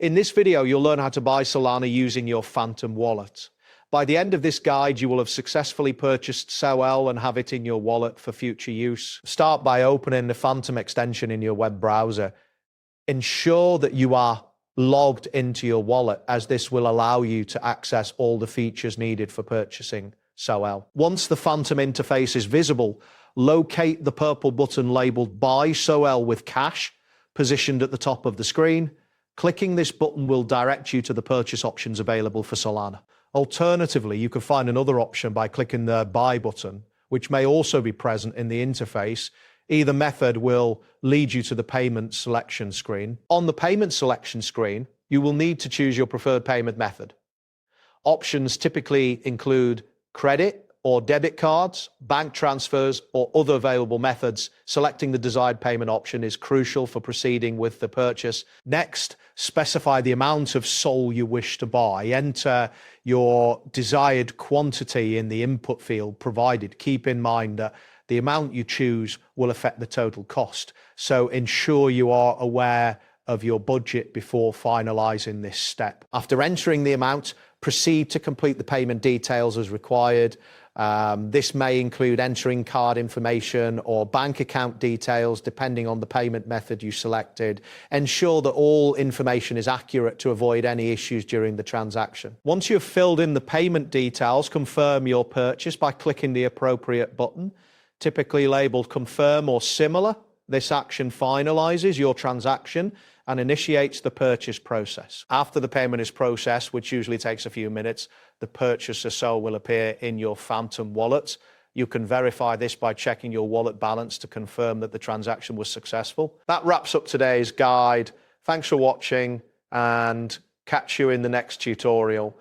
In this video, you'll learn how to buy Solana using your Phantom wallet. By the end of this guide, you will have successfully purchased SOL and have it in your wallet for future use. Start by opening the Phantom extension in your web browser. Ensure that you are logged into your wallet, as this will allow you to access all the features needed for purchasing SOL. Once the Phantom interface is visible, locate the purple button labeled Buy SOL with Cash, positioned at the top of the screen. Clicking this button will direct you to the purchase options available for Solana. Alternatively, you can find another option by clicking the Buy button, which may also be present in the interface. Either method will lead you to the payment selection screen. On the payment selection screen, you will need to choose your preferred payment method. Options typically include credit or debit cards, bank transfers, or other available methods. Selecting the desired payment option is crucial for proceeding with the purchase. Next, specify the amount of SOL you wish to buy. Enter your desired quantity in the input field provided. Keep in mind that the amount you choose will affect the total cost, so ensure you are aware of your budget before finalizing this step. After entering the amount, proceed to complete the payment details as required. This may include entering card information or bank account details, depending on the payment method you selected. Ensure that all information is accurate to avoid any issues during the transaction. Once you've filled in the payment details, confirm your purchase by clicking the appropriate button, typically labeled Confirm or similar. This action finalizes your transaction and initiates the purchase process. After the payment is processed, which usually takes a few minutes, the purchase of SOL will appear in your Phantom wallet. You can verify this by checking your wallet balance to confirm that the transaction was successful. That wraps up today's guide. Thanks for watching, and catch you in the next tutorial.